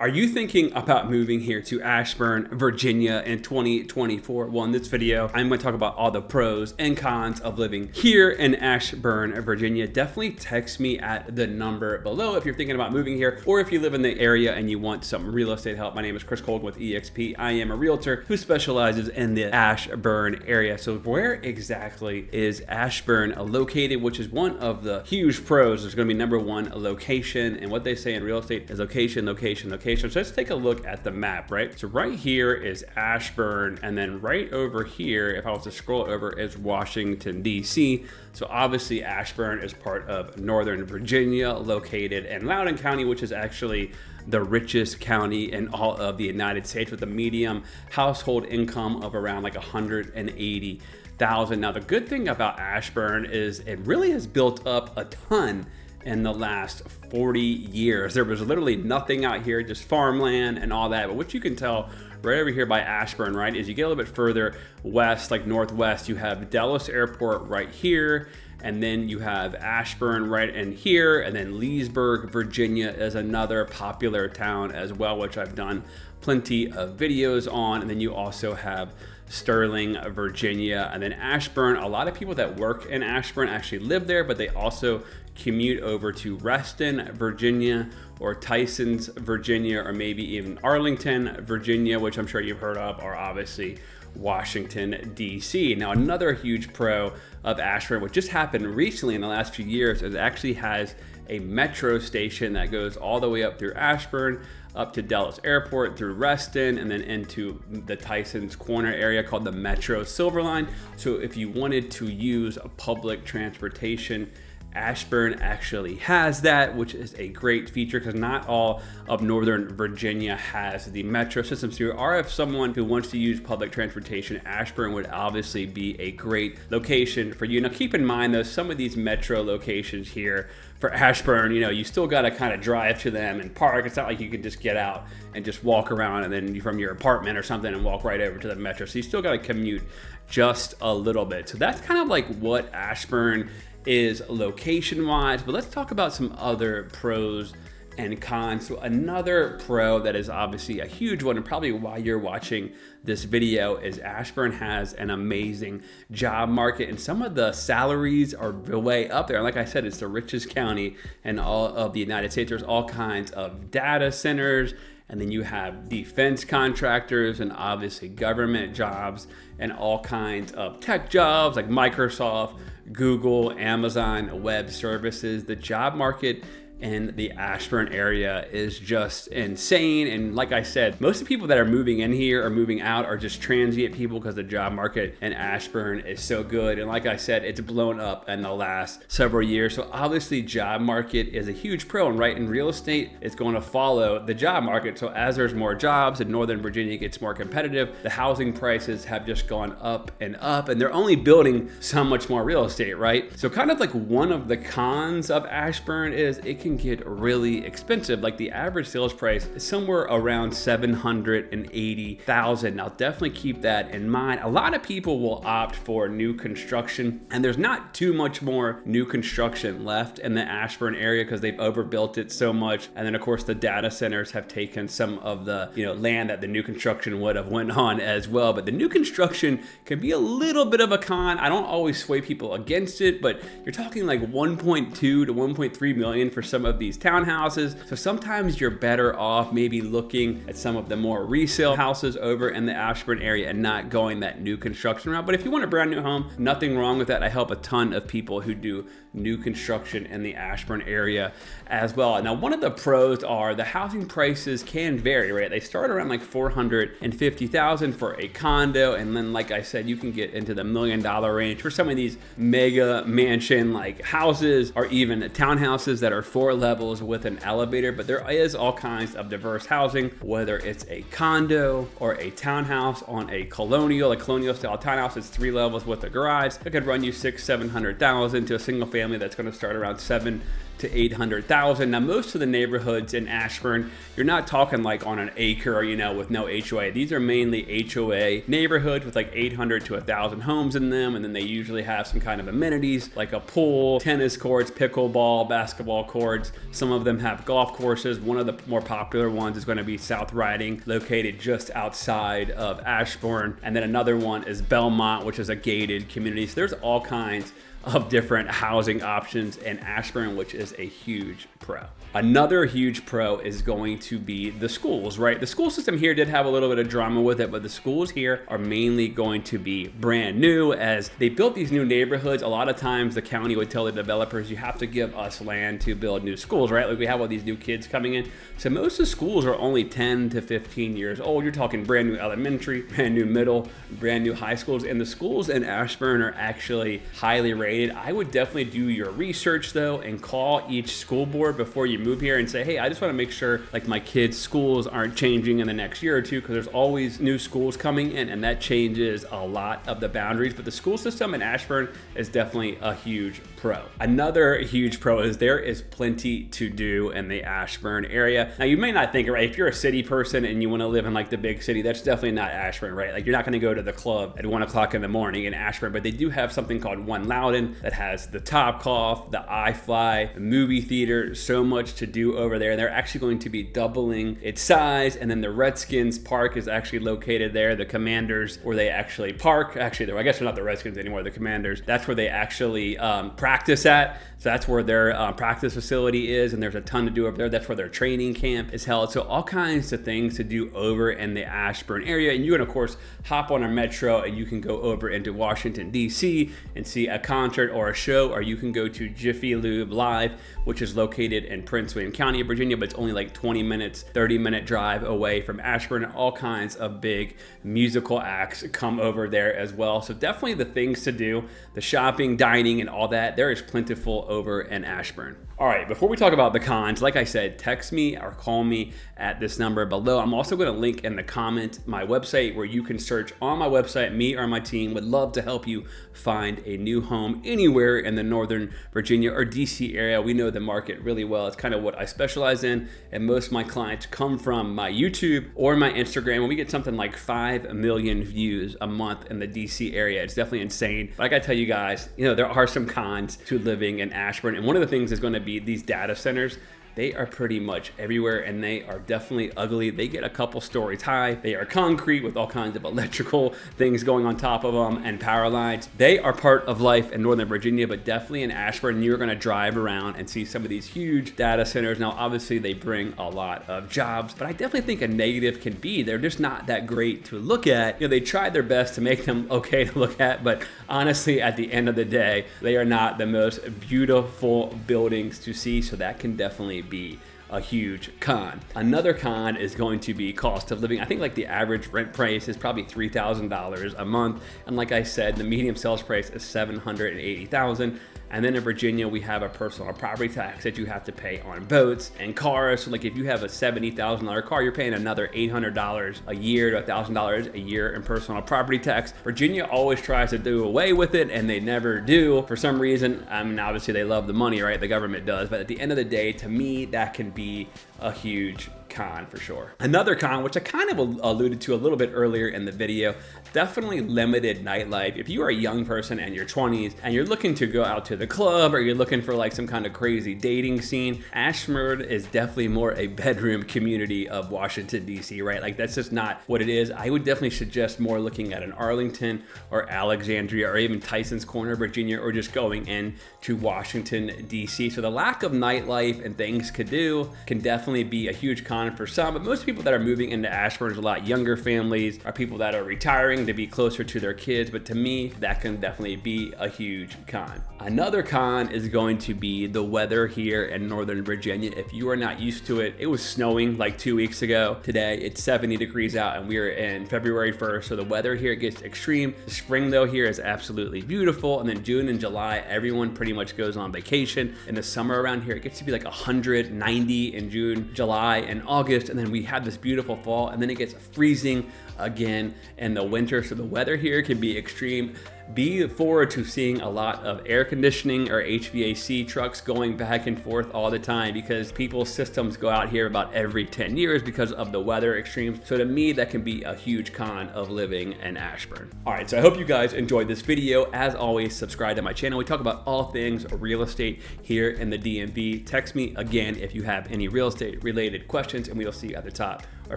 Are you thinking about moving here to Ashburn, Virginia in 2024? Well, in this video, I'm going to talk about all the pros and cons of living here in Ashburn, Virginia. Definitely text me at the number below if you're thinking about moving here, or if you live in the area and you want some real estate help. My name is Chris Colgan with eXp. I am a realtor who specializes in the Ashburn area. So where exactly is Ashburn located, which is one of the huge pros? There's going to be number one, location. And what they say in real estate is location, location, location. So let's take a look at the map, right? So right here is Ashburn, and then right over here, if I was to scroll over, is Washington, D.C. So obviously Ashburn is part of Northern Virginia, located in Loudoun County, which is actually the richest county in all of the United States, with a median household income of around like $180,000. Now, the good thing about Ashburn is it really has built up a ton in the last 40 years. There was literally nothing out here, just farmland and all that. But what you can tell right over here by Ashburn, right, is you get a little bit further west, like northwest, you have Dallas Airport right here, and then you have Ashburn right in here, and then Leesburg, Virginia is another popular town as well, which I've done plenty of videos on. And then you also have Sterling, Virginia, and then Ashburn. A lot of people that work in Ashburn actually live there, but they also commute over to Reston, Virginia, or Tysons, Virginia, or maybe even Arlington, Virginia, which I'm sure you've heard of, or obviously Washington, D.C. Now, another huge pro of Ashburn, which just happened recently in the last few years, is it actually has a metro station that goes all the way up through Ashburn, up to Dallas Airport, through Reston, and then into the Tysons Corner area called the Metro Silver Line. So if you wanted to use a public transportation, Ashburn actually has that, which is a great feature because not all of Northern Virginia has the metro system. So if someone who wants to use public transportation, Ashburn would obviously be a great location for you. Now, keep in mind though, some of these metro locations here for Ashburn, you still got to kind of drive to them and park. It's not like you can just get out and just walk around and then from your apartment or something and walk right over to the metro. So you still got to commute just a little bit. So that's kind of like what Ashburn is location wise, but let's talk about some other pros and cons. So another pro that is obviously a huge one, and probably why you're watching this video, is Ashburn has an amazing job market, and some of the salaries are way up there. And like I said, it's the richest county in all of the United States. There's all kinds of data centers, and then you have defense contractors and obviously government jobs and all kinds of tech jobs like Microsoft, Google, Amazon Web Services. The job market in the Ashburn area is just insane. And like I said, most of the people that are moving in here or moving out are just transient people because the job market in Ashburn is so good. And like I said, it's blown up in the last several years. So obviously job market is a huge pro, and right in real estate, it's going to follow the job market. So as there's more jobs and Northern Virginia gets more competitive, the housing prices have just gone up, and they're only building so much more real estate, right? So kind of like one of the cons of Ashburn is it can get really expensive. Like the average sales price is somewhere around $780,000. Now definitely keep that in mind. A lot of people will opt for new construction, and there's not too much more new construction left in the Ashburn area because they've overbuilt it so much. And then of course the data centers have taken some of the land that the new construction would have went on as well. But the new construction can be a little bit of a con. I don't always sway people against it, but you're talking like 1.2 to 1.3 million for some of these townhouses. So sometimes you're better off maybe looking at some of the more resale houses over in the Ashburn area and not going that new construction route. But if you want a brand new home, nothing wrong with that. I help a ton of people who do new construction in the Ashburn area as well. Now, one of the pros are the housing prices can vary, right? They start around like $450,000 for a condo, and then like I said, you can get into the $1 million range for some of these mega mansion like houses, or even townhouses that are 4 levels with an elevator. But there is all kinds of diverse housing, whether it's a condo or a townhouse on a colonial style townhouse. It's 3 levels with a garage. It could run you $600,000-$700,000 to a single family that's going to start around $7 to 800,000. Now, most of the neighborhoods in Ashburn, you're not talking like on an acre, you know, with no HOA. These are mainly HOA neighborhoods with like 800 to 1,000 homes in them, and then they usually have some kind of amenities like a pool, tennis courts, pickleball, basketball courts. Some of them have golf courses. One of the more popular ones is going to be South Riding, located just outside of Ashburn, and then another one is Belmont, which is a gated community. So there's all kinds of different housing options in Ashburn, which is a huge pro. Another huge pro is going to be the schools, right? The school system here did have a little bit of drama with it, but the schools here are mainly going to be brand new. As they built these new neighborhoods, a lot of times the county would tell the developers, you have to give us land to build new schools, right? Like we have all these new kids coming in. So most of the schools are only 10 to 15 years old. You're talking brand new elementary, brand new middle, brand new high schools. And the schools in Ashburn are actually highly rated. I would definitely do your research though and call each school board before you move here and say, hey, I just want to make sure like my kids' schools aren't changing in the next year or two, because there's always new schools coming in and that changes a lot of the boundaries. But the school system in Ashburn is definitely a huge pro. Another huge pro is there is plenty to do in the Ashburn area. Now you may not think, right, if you're a city person and you want to live in like the big city, that's definitely not Ashburn, right? Like you're not going to go to the club at 1 o'clock in the morning in Ashburn, but they do have something called One Loudoun that has the Topgolf, the iFly, the movie theater, so much to do over there. They're actually going to be doubling its size. And then the Redskins park is actually located there. The Commanders, where they actually park, actually, I guess they're not the Redskins anymore, the Commanders. That's where they actually practice at. So that's where their practice facility is, and there's a ton to do over there. That's where their training camp is held. So all kinds of things to do over in the Ashburn area. And you can, of course, hop on a metro and you can go over into Washington, D.C. and see a concert or a show, or you can go to Jiffy Lube Live, which is located in Prince William County, Virginia, but it's only like 20 minutes, 30-minute drive away from Ashburn. All kinds of big musical acts come over there as well. So definitely the things to do, the shopping, dining, and all that, there is plentiful over in Ashburn. All right, before we talk about the cons, like I said, text me or call me at this number below. I'm also going to link in the comment my website where you can search on my website. Me or my team would love to help you find a new home anywhere in the Northern Virginia or DC area. We know the market really well. It's kind of what I specialize in, and most of my clients come from my YouTube or my Instagram. When we get something like 5 million views a month in the DC area, it's definitely insane. But I gotta tell you guys, you know, there are some cons to living in Ashburn, and one of the things is going to be these data centers. They are pretty much everywhere, and they are definitely ugly. They get a couple stories high. They are concrete with all kinds of electrical things going on top of them and power lines. They are part of life in Northern Virginia, but definitely in Ashburn, you're gonna drive around and see some of these huge data centers. Now, obviously they bring a lot of jobs, but I definitely think a negative can be they're just not that great to look at. You know, they tried their best to make them okay to look at, but honestly, at the end of the day, they are not the most beautiful buildings to see, so that can definitely be a huge con. Another con is going to be cost of living. I think like the average rent price is probably $3,000 a month. And like I said, the median sales price is $780,000. And then in Virginia, we have a personal property tax that you have to pay on boats and cars. So like if you have a $70,000 car, you're paying another $800 a year to $1,000 a year in personal property tax. Virginia always tries to do away with it, and they never do for some reason. I mean, obviously they love the money, right? The government does. But at the end of the day, to me, that can be a huge con for sure. Another con, which I kind of alluded to a little bit earlier in the video, definitely limited nightlife. If you are a young person in your 20s and you're looking to go out to the club, or you're looking for like some kind of crazy dating scene, Ashburn is definitely more a bedroom community of Washington, D.C., right? Like that's just not what it is. I would definitely suggest more looking at an Arlington or Alexandria or even Tyson's Corner, Virginia, or just going in to Washington, D.C. So the lack of nightlife and things to do can definitely be a huge con for some, but most people that are moving into Ashburn is a lot younger families, are people that are retiring to be closer to their kids. But to me, that can definitely be a huge con. Another con is going to be the weather here in Northern Virginia. If you are not used to it, it was snowing like 2 weeks ago. Today it's 70 degrees out and we are in February 1st. So the weather here gets extreme. The spring though here is absolutely beautiful. And then June and July, everyone pretty much goes on vacation. In the summer around here, it gets to be like 190 in June, July, and August. And then we have this beautiful fall, and then it gets freezing again in the winter. So the weather here can be extreme. be forward to seeing a lot of air conditioning or HVAC trucks going back and forth all the time, because people's systems go out here about every 10 years because of the weather extremes. So to me, that can be a huge con of living in Ashburn. All right, so I hope you guys enjoyed this video. As always, subscribe to my channel. We talk about all things real estate here in the DMV. Text me again if you have any real estate related questions, and we'll see you at the top or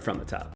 from the top.